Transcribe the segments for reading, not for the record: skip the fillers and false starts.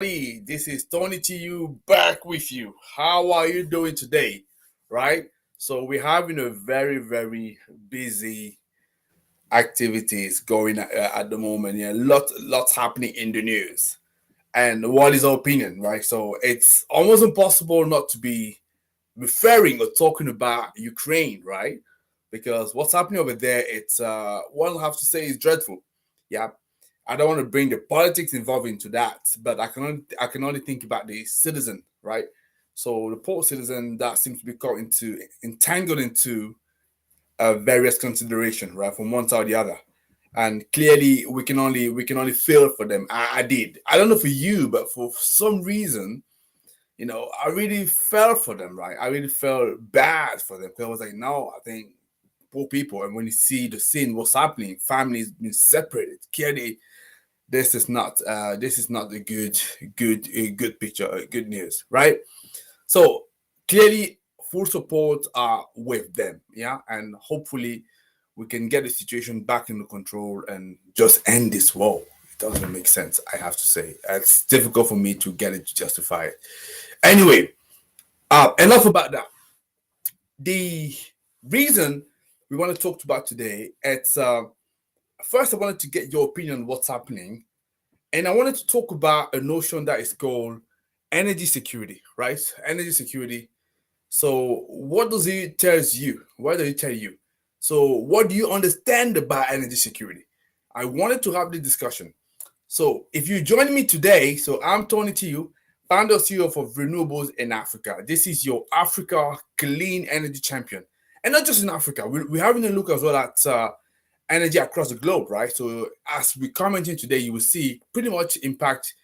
This is Tony TU back with you. How are you doing today? Right? So we're having a very busy activities going at the moment. Yeah, lots happening in the news. And what is our opinion, right? So it's almost impossible not to be referring or talking about Ukraine, right? Because what's happening over there, it's one I have to say is dreadful. Yeah, I don't want to bring the politics involved into that, but I can only think about the citizen, right? So the poor citizen that seems to be caught into entangled into various consideration, right, from one side or the other. And clearly, we can only feel for them. I did. I don't know for you, but for some reason, I really felt for them, right? I really felt bad for them because I was like, no, I think poor people. And when you see the scene, what's happening, families being separated, clearly, this is not a good picture, good news, right? So clearly, full support are with them, yeah, and hopefully we can get the situation back under control and just end this war. It doesn't make sense, I have to say. It's difficult for me to get it to justify it. Anyway, enough about that. The reason we want to talk about today, it's first I wanted to get your opinion on what's happening, and I wanted to talk about a notion that is called energy security, right? Energy security. So, what does it tell you? What does it tell you? So, what do you understand about energy security? I wanted to have the discussion. So, if you join me today, so I'm Tony Tiu, founder CEO of Renewables in Africa. This is your Africa clean energy champion. And not just in Africa, we're having a look as well at energy across the globe, right? So, as we comment in today, you will see pretty much impact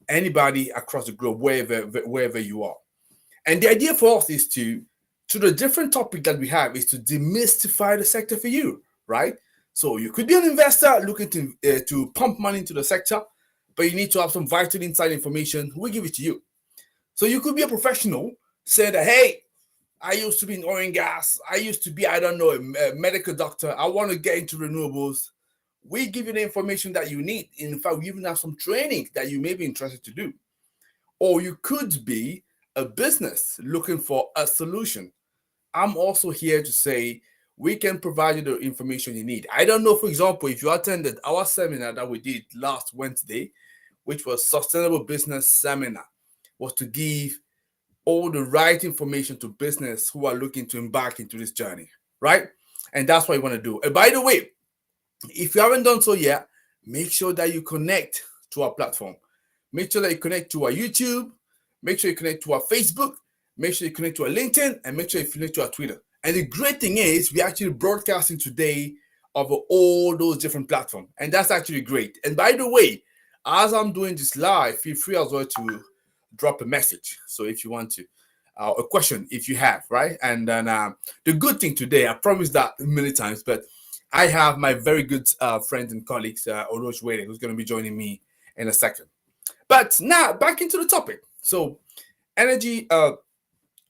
anybody across the globe, wherever you are. And the idea for us is to the different topic that we have, is to demystify the sector for you, right? So you could be an investor looking to pump money into the sector, but you need to have some vital inside information. We give it to you. So you could be a professional, say that, hey, I used to be in oil and gas. I used to be, I don't know, a medical doctor. I want to get into renewables. We give you the information that you need. In fact, we even have some training that you may be interested to do. Or you could be a business looking for a solution. I'm also here to say we can provide you the information you need. I don't know, for example, if you attended our seminar that we did last Wednesday, which was Sustainable Business Seminar, was to give all the right information to business who are looking to embark into this journey, right? And that's what you want to do. And by the way, if you haven't done so yet, make sure that you connect to our platform. Make sure that you connect to our YouTube. Make sure you connect to our Facebook. Make sure you connect to our LinkedIn, and make sure you connect to our Twitter. And the great thing is, we're actually broadcasting today over all those different platforms. And that's actually great. And by the way, as I'm doing this live, feel free as well to drop a message. So if you want to, a question if you have, right? And then the good thing today, I promised that many times, but I have my very good friends and colleagues, Oroch Wade, who's going to be joining me in a second. But now, back into the topic. So, energy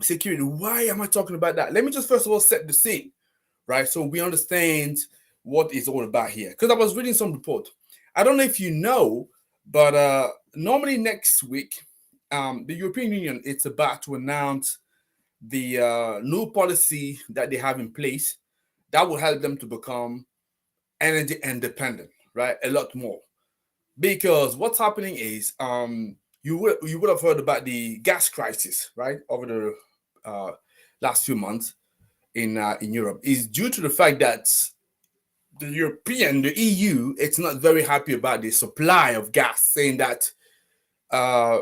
security. Why am I talking about that? Let me just first of all set the scene, right? So we understand what it's all about here. Because I was reading some report. I don't know if you know, but normally next week, the European Union, it's about to announce the new policy that they have in place that will help them to become energy independent, right? A lot more. Because what's happening is you would have heard about the gas crisis, right, over the last few months in Europe. Is due to the fact that the EU, it's not very happy about the supply of gas, saying that uh,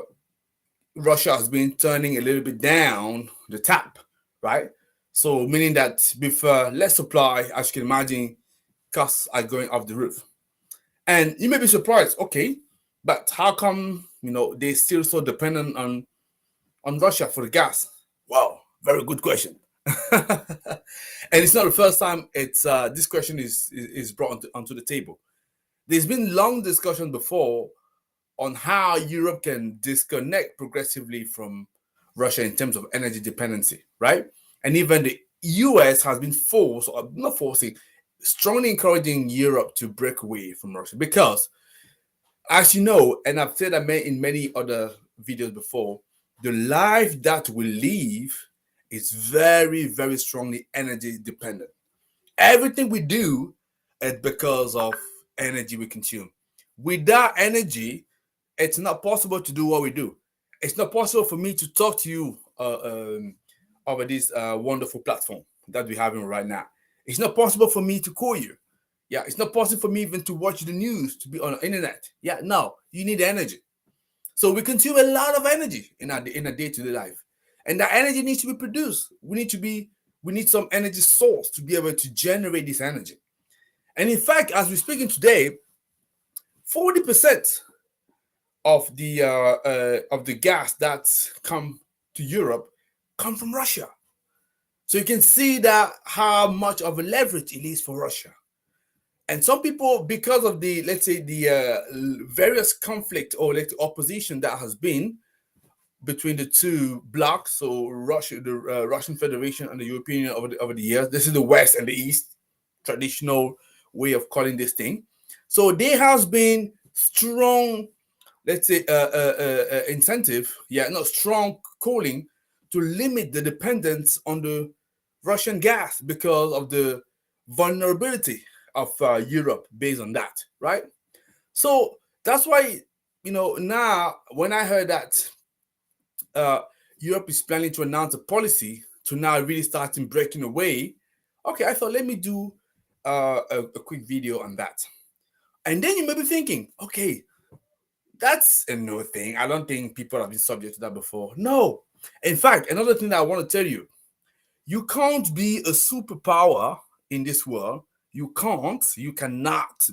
Russia has been turning a little bit down the tap, right? So meaning that with less supply, as you can imagine, costs are going off the roof. And you may be surprised, okay, but how come they're still so dependent on Russia for the gas? Wow, very good question. And it's not the first time it's this question is brought onto the table. There's been long discussion before on how Europe can disconnect progressively from Russia in terms of energy dependency, right? And even the US has been forced, or not forcing, strongly encouraging Europe to break away from Russia because As you know, and I've said that in many other videos before, the life that we live is very, very strongly energy dependent. Everything we do is because of energy we consume. Without energy, it's not possible to do what we do. It's not possible for me to talk to you over this wonderful platform that we're having right now. It's not possible for me to call you. Yeah, it's not possible for me even to watch the news, to be on the internet. Yeah, no, you need energy. So we consume a lot of energy in our day-to-day life, and that energy needs to be produced. We need some energy source to be able to generate this energy. And in fact, as we're speaking today, 40% of the gas that's come to Europe come from Russia. So you can see that how much of a leverage it is for Russia. And some people, because of the, let's say, the various conflict or like opposition that has been between the two blocks, so Russia, the Russian Federation and the European Union over the years. This is the West and the East, traditional way of calling this thing. So there has been strong, let's say, incentive, not strong calling to limit the dependence on the Russian gas because of the vulnerability of Europe based on that, right? So that's why, now when I heard that Europe is planning to announce a policy to now really starting breaking away, okay, I thought let me do a quick video on that. And then you may be thinking, okay, that's a new thing. I don't think people have been subject to that before. No. In fact, another thing that I want to tell you, you can't be a superpower in this world. You cannot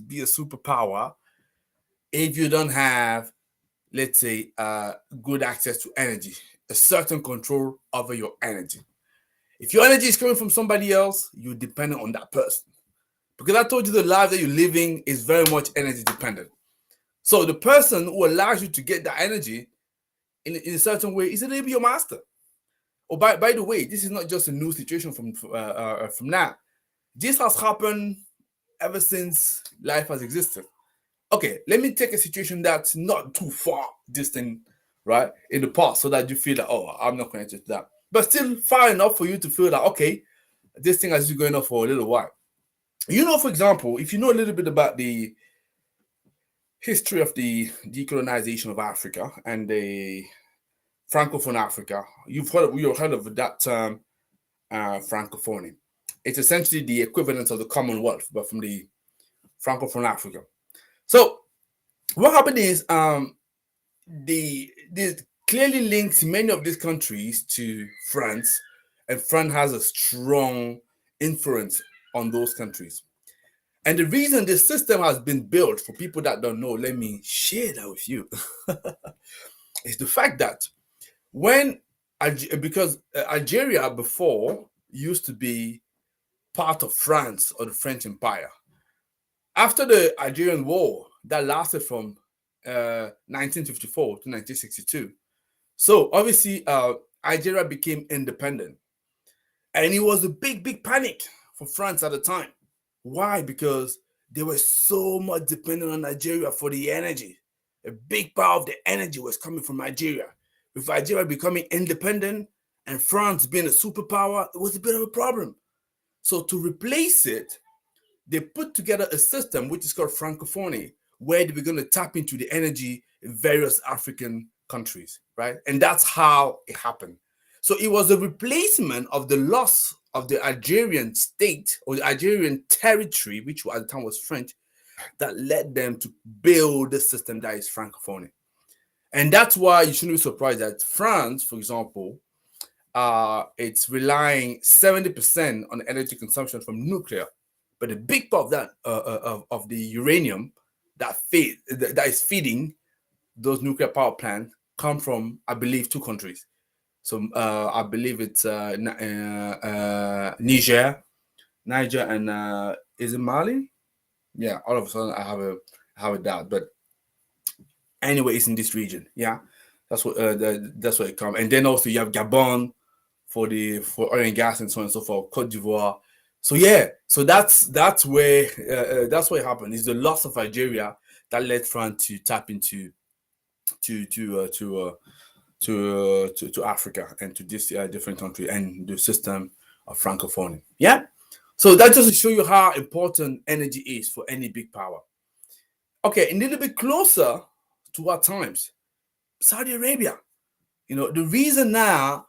be a superpower if you don't have, let's say, good access to energy, a certain control over your energy. If your energy is coming from somebody else, you're dependent on that person. Because I told you the life that you're living is very much energy dependent. So the person who allows you to get that energy in a certain way is a little bit your master. Oh, by the way, this is not just a new situation from now. This has happened ever since life has existed. Okay, let me take a situation that's not too far distant, right, in the past, so that you feel that, oh, I'm not connected to that, but still far enough for you to feel that, okay, this thing has been going on for a little while. For example, if you know a little bit about the history of the decolonization of Africa and the Francophone Africa, you've heard of that term, Francophonie. It's essentially the equivalent of the Commonwealth, but from the Francophone Africa. So what happened is the clearly links many of these countries to France, and France has a strong influence on those countries. And the reason this system has been built, for people that don't know, let me share that with you, is the fact that because Algeria before used to be part of France or the French Empire. After the Algerian War that lasted from 1954 to 1962, so obviously Algeria became independent, and it was a big panic for France at the time. Why? Because they were so much dependent on Nigeria for the energy. A big part of the energy was coming from Nigeria. With Nigeria becoming independent and France being a superpower, it was a bit of a problem. So to replace it, they put together a system which is called Francophonie, where they were going to tap into the energy in various African countries, right? And that's how it happened. So it was a replacement of the loss of the Algerian state or the Algerian territory, which at the time was French, that led them to build the system that is Francophonie. And that's why you shouldn't be surprised that France, for example, it's relying 70% on energy consumption from nuclear. But a big part of that of the uranium that is feeding those nuclear power plants come from, I believe, two countries. So I believe it's Niger, and is it Mali? Yeah, all of a sudden I have a doubt, but anyway, it's in this region. Yeah, that's what it comes. And then also you have Gabon for oil and gas and so on and so forth, Cote d'Ivoire. So yeah, so that's where it happened. Is the loss of Algeria that led France to tap into to Africa and to this different country and the system of Francophonie. Yeah. So that just to show you how important energy is for any big power. Okay, a little bit closer to our times, Saudi Arabia. The reason now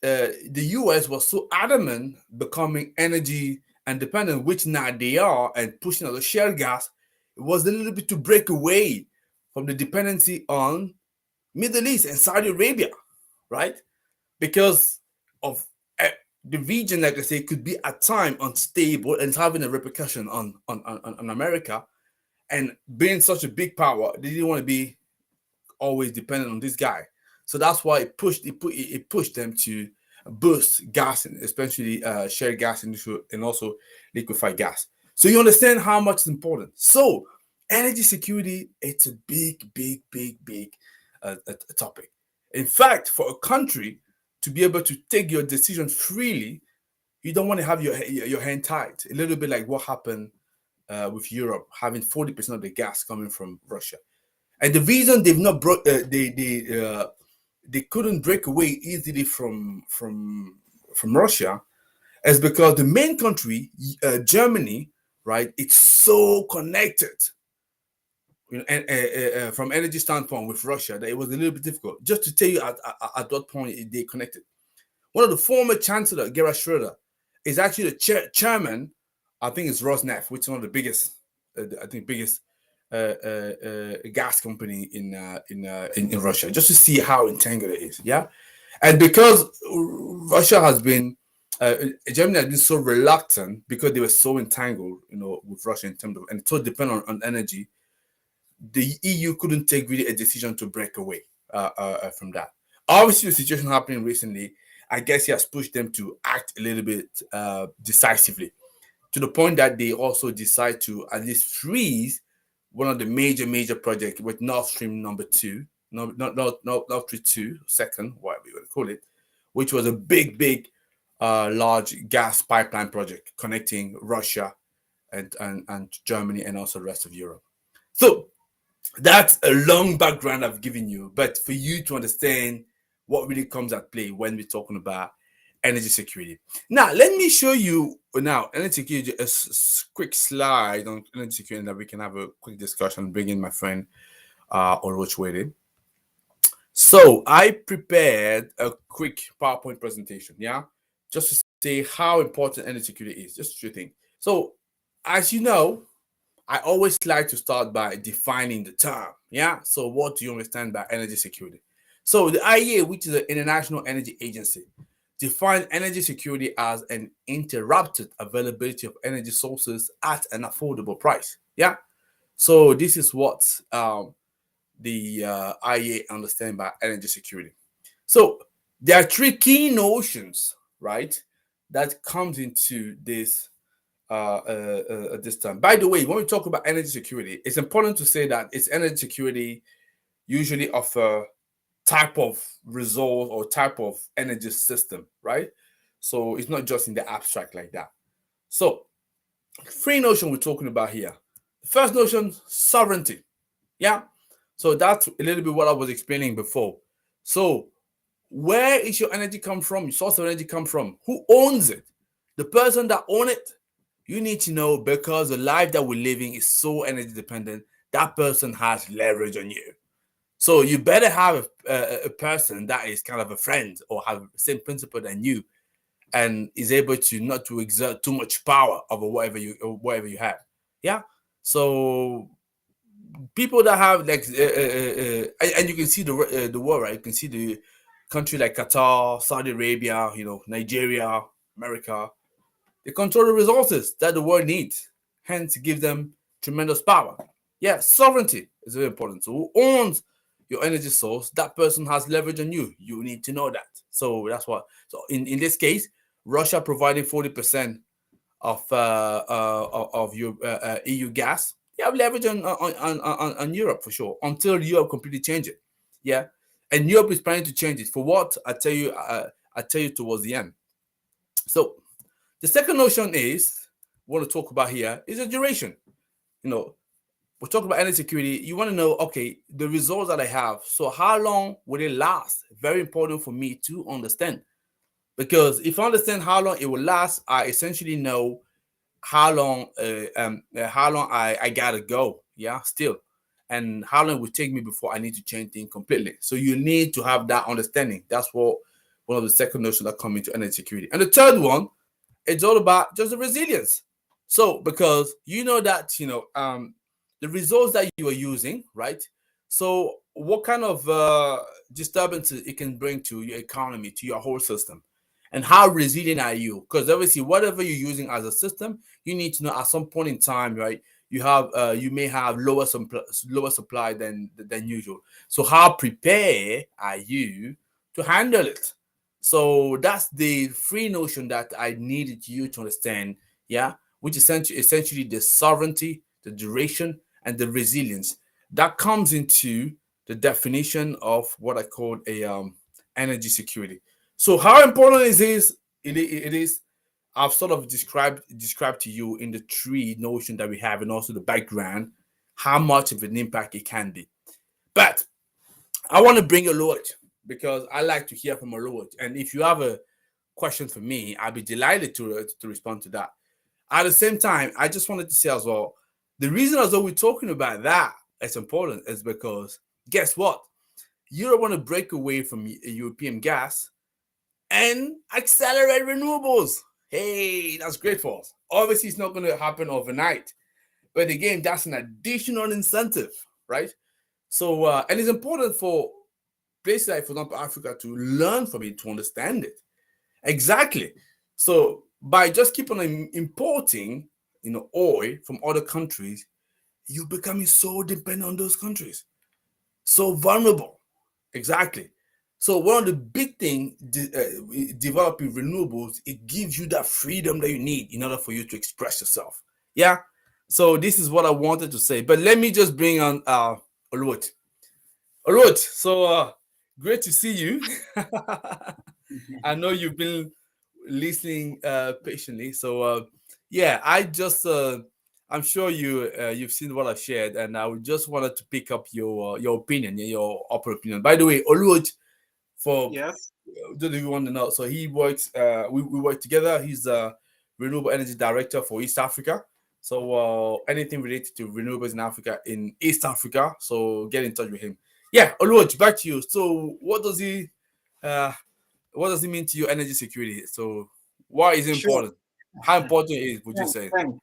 the US was so adamant becoming energy independent, which now they are, and pushing out the shale gas, it was a little bit to break away from the dependency on Middle East and Saudi Arabia, right? Because of the region, like I say, could be at time unstable and having a repercussion on America. And being such a big power, they didn't want to be always dependent on this guy. So that's why it pushed them to boost gas, especially shale gas and also liquefied gas. So you understand how much it's important. So energy security, it's a big topic. In fact, for a country to be able to take your decision freely, you don't want to have your hand tied. A little bit like what happened with Europe, having 40% of the gas coming from Russia. And the reason they've not brought they couldn't break away easily from Russia is because the main country, Germany, right? It's so connected, and from energy standpoint with Russia that it was a little bit difficult. Just to tell you, at what point they connected. One of the former chancellor, Gerhard Schroeder, is actually the chairman. I think it's Rosneft, which is one of the biggest, biggest gas company in Russia, just to see how entangled it is. Yeah, and because Russia has been, Germany has been so reluctant because they were so entangled, with Russia in terms of and so dependent on energy. The EU couldn't take really a decision to break away from that. Obviously, the situation happening recently, I guess, he has pushed them to act a little bit decisively, to the point that they also decide to at least freeze one of the major projects with Nord Stream number 2, no, not Nord Stream 2, second, whatever you want to call it, which was a big, large gas pipeline project connecting Russia and Germany and also the rest of Europe. So that's a long background I've given you, but for you to understand what really comes at play when we're talking about energy security. Now, let me show you energy security, a quick slide on energy security, and that we can have a quick discussion, bring in my friend Oroch Wade. So I prepared a quick PowerPoint presentation, just to say how important energy security is, just a few things. So, as you know, I always like to start by defining the term. So what do you understand by energy security? So the IEA, which is the International Energy Agency, defines energy security as an interrupted availability of energy sources at an affordable price. So this is what the IEA understands by energy security. So there are three key notions, right, that comes into this this time. By the way, when we talk about energy security, it's important to say that it's energy security usually of a type of resource or type of energy system, right? So it's not just in the abstract like that. So three notion we're talking about here. The first notion, sovereignty. So that's a little bit what I was explaining before. So where is your energy come from? Your source of energy come from? Who owns it? The person that owns it, you need to know, because the life that we're living is so energy dependent, that person has leverage on you. So you better have a person that is kind of a friend or have the same principle than you and is able to not to exert too much power over whatever you have. So people that have like and you can see the world, right? You can see the country like Qatar, Saudi Arabia, Nigeria, America. They control the resources that the world needs, hence give them tremendous power. Sovereignty is very important. So who owns your energy source? That person has leverage on you. You need to know that. So that's what. So in this case, Russia providing 40% of your EU gas. You have leverage on Europe for sure until Europe completely change it. And Europe is planning to change it. For what? I tell you towards the end. So the second notion is want to talk about here is the duration. we're talking about energy security. You want to know, okay, the results that I have. So how long will it last? Very important for me to understand. Because if I understand how long it will last, I essentially know how long I gotta go, yeah, still, and how long it will take me before I need to change things completely. So you need to have that understanding. That's what one of the second notions that come into energy security. And the third one, it's all about just the resilience. So because you know that the results that you are using, right? So what kind of disturbances it can bring to your economy, to your whole system, and how resilient are you? Because obviously, whatever you're using as a system, you need to know at some point in time, right? You may have lower supply than usual. So how prepared are you to handle it? So that's the free notion that I needed you to understand, yeah, which essentially the sovereignty, the duration, and the resilience that comes into the definition of what I call a energy security. So how important is this? It is. I've sort of described to you in the three notion that we have, and also the background, how much of an impact it can be. But I want to bring a Lord because I like to hear from a Lord. And if you have a question for me, I'll be delighted to respond to that. At the same time, I just wanted to say as well, the reason as though we're talking about that it's important is because guess what? Europe want to break away from European gas and accelerate renewables. Hey, that's great for us. Obviously, it's not going to happen overnight, but again, that's an additional incentive, right? So, and it's important for places like, for example, Africa to learn from it, to understand it. Exactly. So, by just keep on importing, oil from other countries, you're becoming so dependent on those countries, so vulnerable. Exactly. So one of the big things developing renewables, it gives you that freedom that you need in order for you to express yourself. Yeah. So this is what I wanted to say. But let me just bring on Oluwot. Oluwot, so great to see you. I know you've been listening patiently. So yeah, I'm sure you've seen what I've shared, and I would just wanted to pick up your opinion, your upper opinion. By the way, Oluwot, for Yes. those of you who want to know, so he works. We work together. He's a renewable energy director for East Africa. So anything related to renewables in Africa, in East Africa, so get in touch with him. Yeah, Oluwot, back to you. So uh, what does it mean to you, energy security? So why is it Sure. important? How important it is, would you say? Thanks.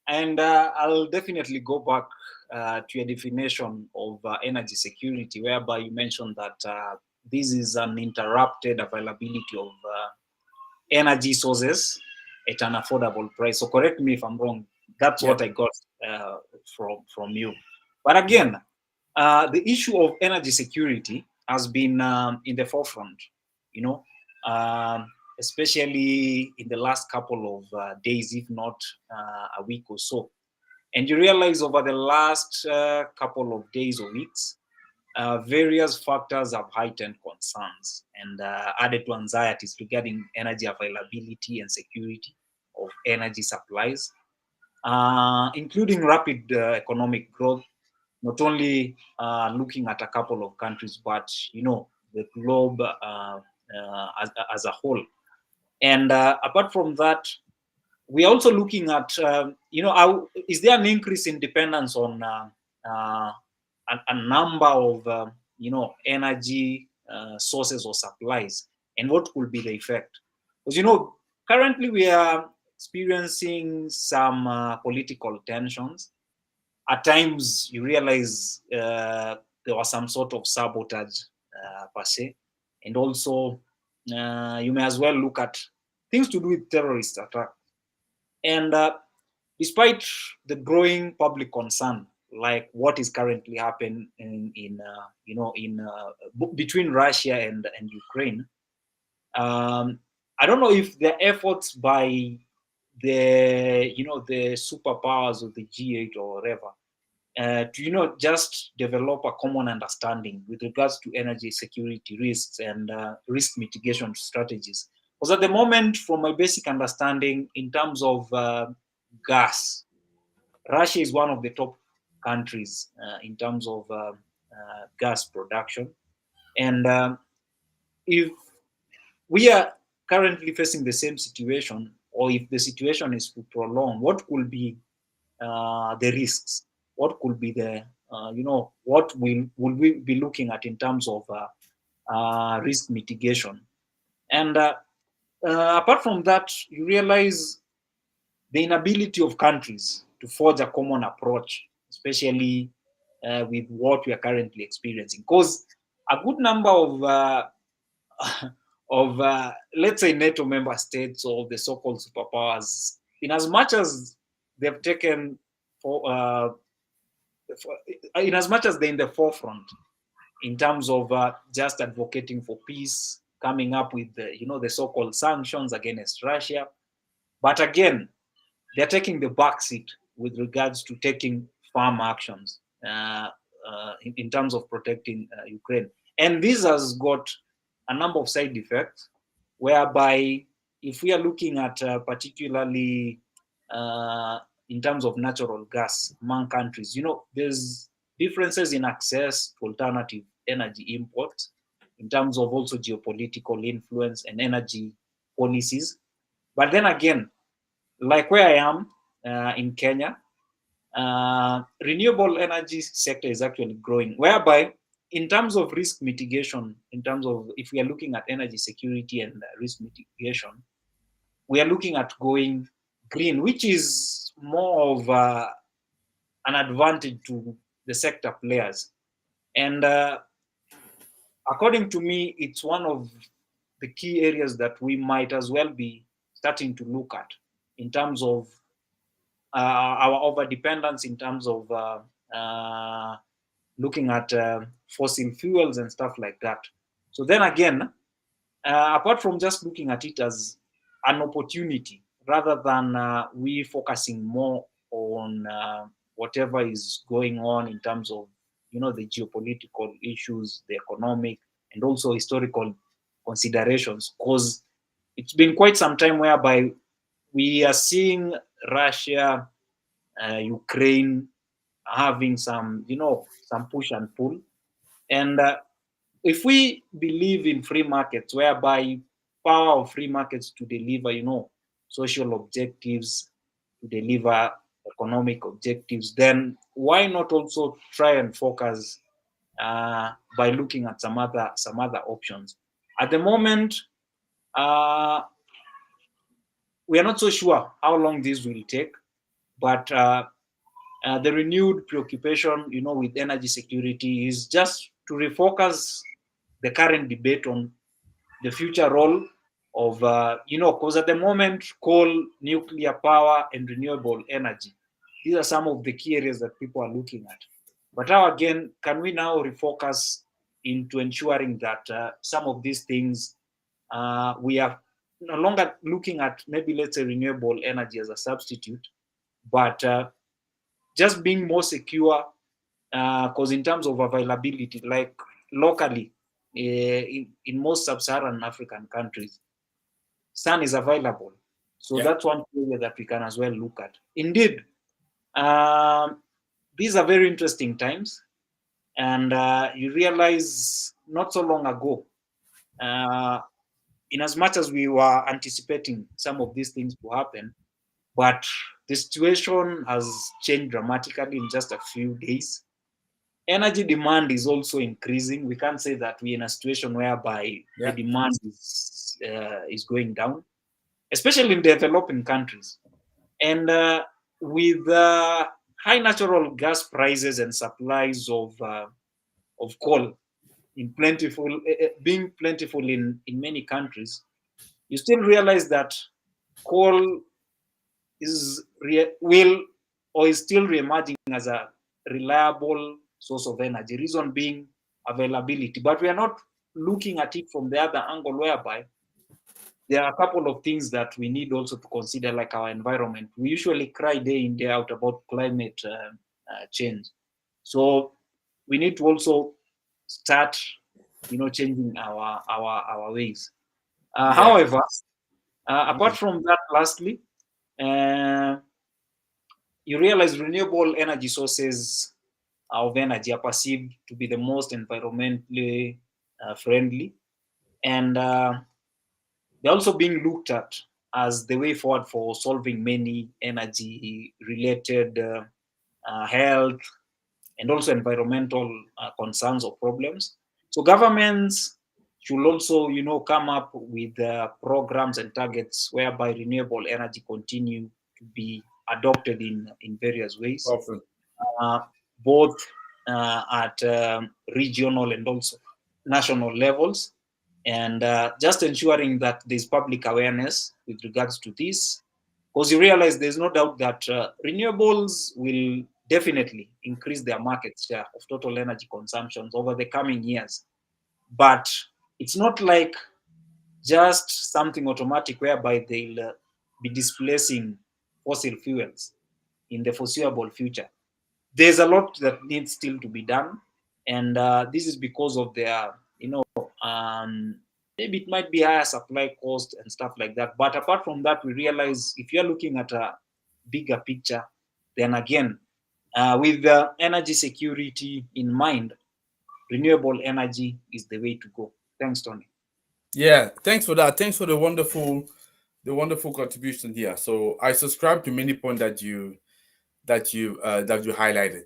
And I'll definitely go back to your definition of energy security, whereby you mentioned that this is an interrupted availability of energy sources at an affordable price. So correct me if I'm wrong. That's what Yep. I got from you. But Yep. again, the issue of energy security has been in the forefront, you know, um, especially in the last couple of days, if not a week or so. And you realize over the last couple of days or weeks, various factors have heightened concerns and added to anxieties regarding energy availability and security of energy supplies, including rapid economic growth, not only looking at a couple of countries, but the globe as a whole. And apart from that, we're also looking at is there an increase in dependence on a number of energy sources or supplies, and what could be the effect? Because currently we are experiencing some political tensions. At times you realize there was some sort of sabotage per se, and also you may as well look at things to do with terrorist attack. And despite the growing public concern, like what is currently happening between Russia and Ukraine, I don't know if the efforts by the superpowers of the G8 or whatever to just develop a common understanding with regards to energy security risks and risk mitigation strategies. Because at the moment, from my basic understanding, in terms of gas, Russia is one of the top countries in terms of gas production. And if we are currently facing the same situation, or if the situation is to prolong, what could be the risks? What could be the, what will we be looking at in terms of risk mitigation? And apart from that, you realize the inability of countries to forge a common approach, especially with what we are currently experiencing. Because a good number of let's say NATO member states or the so-called superpowers, in as much as they've taken in as much as they're in the forefront in terms of just advocating for peace, coming up with the so-called sanctions against Russia, but again, they're taking the backseat with regards to taking firm actions in terms of protecting Ukraine. And this has got a number of side effects, whereby if we are looking at particularly in terms of natural gas among countries, there's differences in access to alternative energy imports in terms of also geopolitical influence and energy policies. But then again, like where I am in Kenya, renewable energy sector is actually growing, whereby in terms of risk mitigation, in terms of if we are looking at energy security and risk mitigation, we are looking at going green, which is more of an advantage to the sector players. And according to me, it's one of the key areas that we might as well be starting to look at in terms of our over dependence, in terms of looking at fossil fuels and stuff like that. So then again, apart from just looking at it as an opportunity, rather than we focusing more on whatever is going on in terms of the geopolitical issues, the economic, and also historical considerations, because it's been quite some time whereby we are seeing Russia, Ukraine having some push and pull. And if we believe in free markets, whereby power of free markets to deliver, social objectives, to deliver economic objectives, then why not also try and focus by looking at some other options? At the moment, we are not so sure how long this will take, but the renewed preoccupation, with energy security is just to refocus the current debate on the future role of, because at the moment, coal, nuclear power, and renewable energy, these are some of the key areas that people are looking at. But how, again, can we now refocus into ensuring that some of these things we are no longer looking at, maybe let's say renewable energy as a substitute, but just being more secure, because in terms of availability, like locally, in most sub-Saharan African countries, sun is available. So that's one area that we can as well look at. Indeed, these are very interesting times. And you realize not so long ago, in as much as we were anticipating some of these things to happen, but the situation has changed dramatically in just a few days. Energy demand is also increasing. We can't say that we're in a situation whereby the demand is going down, especially in developing countries. And with high natural gas prices and supplies of coal being plentiful in many countries, you still realize that coal is still re-emerging as a reliable source of energy. Reason being availability. But we are not looking at it from the other angle, whereby there are a couple of things that we need also to consider, like our environment. We usually cry day in, day out about climate change. So we need to also start, changing our ways. However, apart from that, lastly, you realize renewable energy sources of energy are perceived to be the most environmentally friendly, and they're also being looked at as the way forward for solving many energy-related health and also environmental concerns or problems. So governments should also, come up with programs and targets whereby renewable energy continue to be adopted in various ways, Often. uh, both at regional and also national levels, and just ensuring that there's public awareness with regards to this, because you realize there's no doubt that renewables will definitely increase their market share of total energy consumptions over the coming years. But it's not like just something automatic whereby they'll be displacing fossil fuels in the foreseeable future. There's a lot that needs still to be done, and this is because of their, maybe it might be higher supply cost and stuff like that. But apart from that, we realize if you're looking at a bigger picture, then again, with the energy security in mind, renewable energy is the way to go. Thanks, Tony. Yeah, thanks for that. Thanks for the wonderful contribution here. So I subscribe to many points that you highlighted,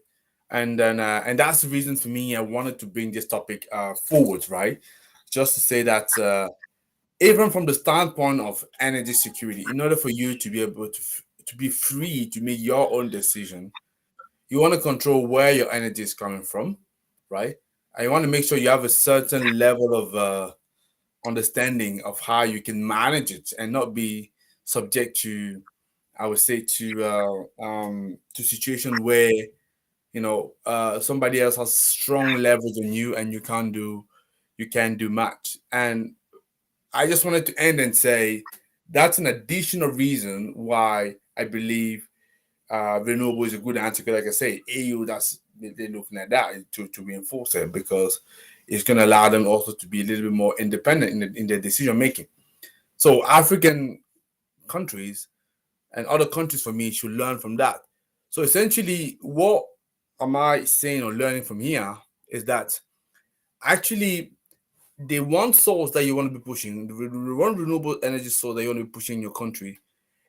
and that's the reason for me I wanted to bring this topic forward, right? Just to say that even from the standpoint of energy security, in order for you to be able to be free to make your own decision, you want to control where your energy is coming from, right? And you want to make sure you have a certain level of understanding of how you can manage it and not be subject to, I would say, to situation where somebody else has strong leverage on you and you can't do much. And I just wanted to end and say that's an additional reason why I believe renewable is a good answer. 'Cause like I say, AU, they're looking at that to reinforce it, because it's going to allow them also to be a little bit more independent in their decision making. So African countries and other countries for me should learn from that. So essentially, what am I saying or learning from here is that actually the one source that you want to be pushing, the one renewable energy source that you want to be pushing in your country,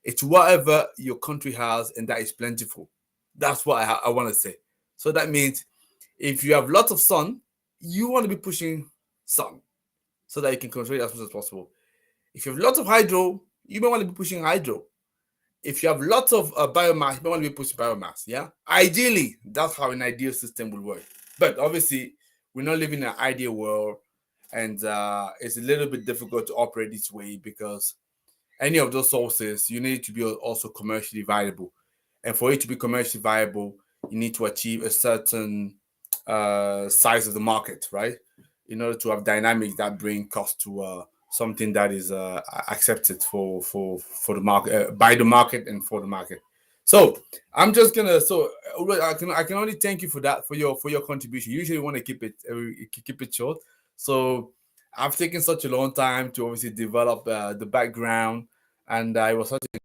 it's whatever your country has and that is plentiful. That's what I want to say. So that means if you have lots of sun, you want to be pushing sun so that you can control it as much as possible. If you have lots of hydro, you may want to be pushing hydro. If you have lots of biomass, you may want to be pushing biomass. Yeah, ideally, that's how an ideal system would work. But obviously, we're not living in an ideal world, and it's a little bit difficult to operate this way because any of those sources you need to be also commercially viable, and for it to be commercially viable, you need to achieve a certain size of the market, right? In order to have dynamics that bring cost to something that is accepted for the market, by the market and for the market. So I'm just gonna I can only thank you for that, for your contribution. Usually want to keep it short. So I've taken such a long time to obviously develop the background, and it was such a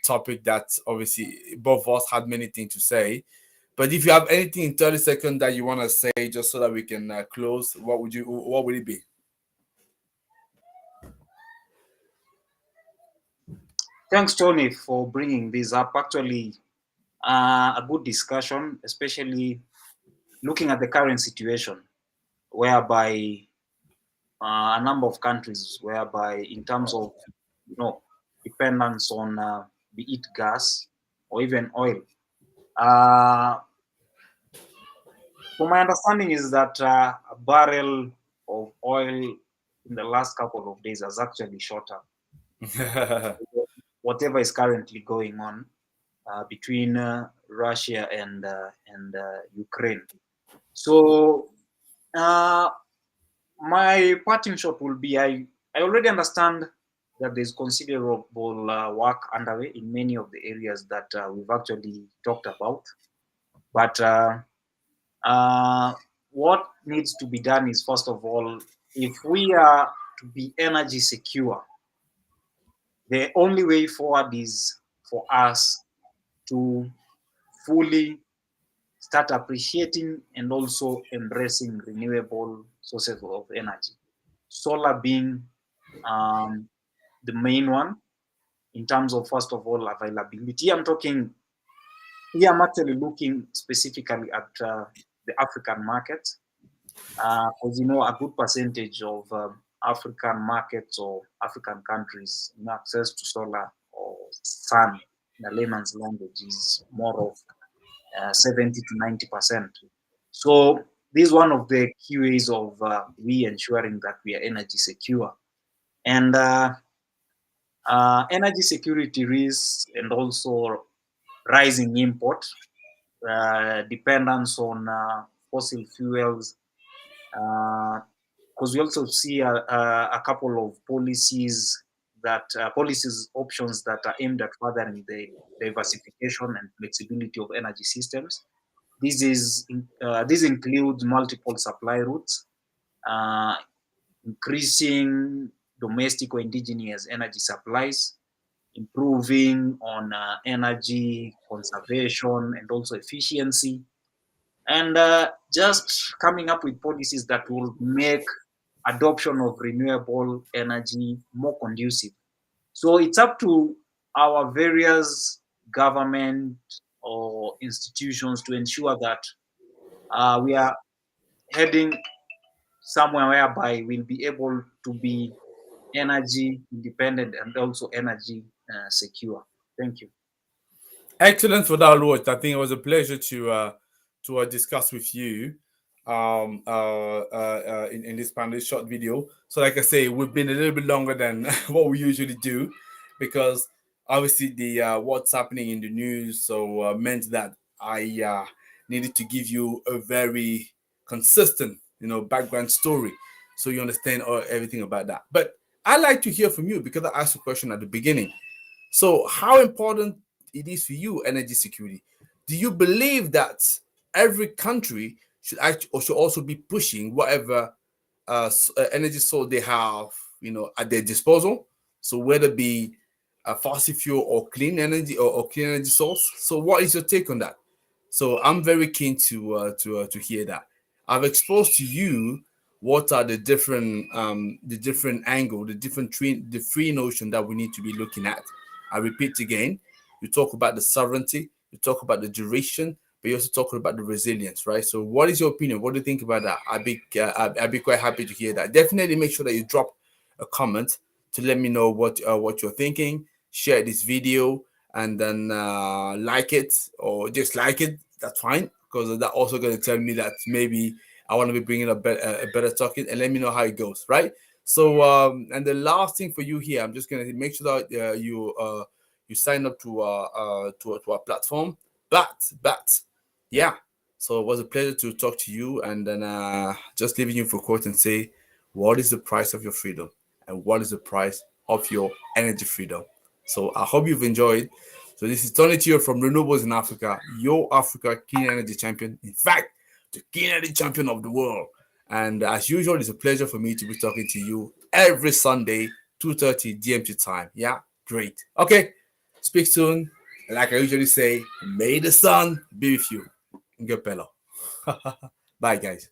topic that obviously both of us had many things to say. But if you have anything in 30 seconds that you want to say, just so that we can close, what would it be? Thanks, Tony, for bringing this up. Actually, a good discussion, especially looking at the current situation, whereby a number of countries, whereby in terms of dependence on be it gas or even oil. From my understanding is that a barrel of oil in the last couple of days has actually shot up. Whatever is currently going on between Russia and Ukraine. So my parting shot will be I already understand that there's considerable work underway in many of the areas that we've actually talked about. But what needs to be done is, first of all, if we are to be energy secure, the only way forward is for us to fully start appreciating and also embracing renewable sources of energy. Solar being the main one in terms of, first of all, availability. I'm actually looking specifically at the African market, because a good percentage of African markets or African countries, access to solar or sun in a layman's language is more of 70 to 90%. So this is one of the key ways of we ensuring that we are energy secure. And energy security risks and also rising import dependence on fossil fuels, because we also see a couple of policies options that are aimed at furthering the diversification and flexibility of energy systems. This includes multiple supply routes, uh, increasing domestic or indigenous energy supplies, improving on energy conservation and also efficiency, and just coming up with policies that will make adoption of renewable energy more conducive. So it's up to our various government or institutions to ensure that we are heading somewhere whereby we'll be able to be energy independent and also energy secure. Thank you. Excellent for that, Lord. I think it was a pleasure to discuss with you in this panel, this short video. So, like I say, we've been a little bit longer than what we usually do because obviously the what's happening in the news so meant that I needed to give you a very consistent, background story so you understand everything about that. But I like to hear from you because I asked a question at the beginning. So, how important it is for you energy security? Do you believe that every country should actually or should also be pushing whatever energy source they have, at their disposal? So, whether it be a fossil fuel or clean energy or clean energy source. So, what is your take on that? So, I'm very keen to hear that. I've exposed to you what are the different angle, the three notion that we need to be looking at. I repeat again, you talk about the sovereignty, you talk about the duration, but you also talk about the resilience, right? So what is your opinion? What do you think about that? I'd be quite happy to hear that. Definitely make sure that you drop a comment to let me know what you're thinking. Share this video and then like it or dislike it. That's fine because that's also going to tell me that maybe I want to be bringing a better topic and let me know how it goes, right? So, and the last thing for you here, I'm just gonna make sure that you sign up to our platform. But yeah, so it was a pleasure to talk to you, and then just leaving you for quote and say, what is the price of your freedom, and what is the price of your energy freedom? So I hope you've enjoyed. So this is Tony Tio from Renewables in Africa, your Africa Clean Energy Champion. In fact, the Clean Energy Champion of the world. And as usual, it's a pleasure for me to be talking to you every Sunday, 2:30 GMT time. Yeah, great. Okay, speak soon. Like I usually say, may the sun be with you. Ngepelo. Bye, guys.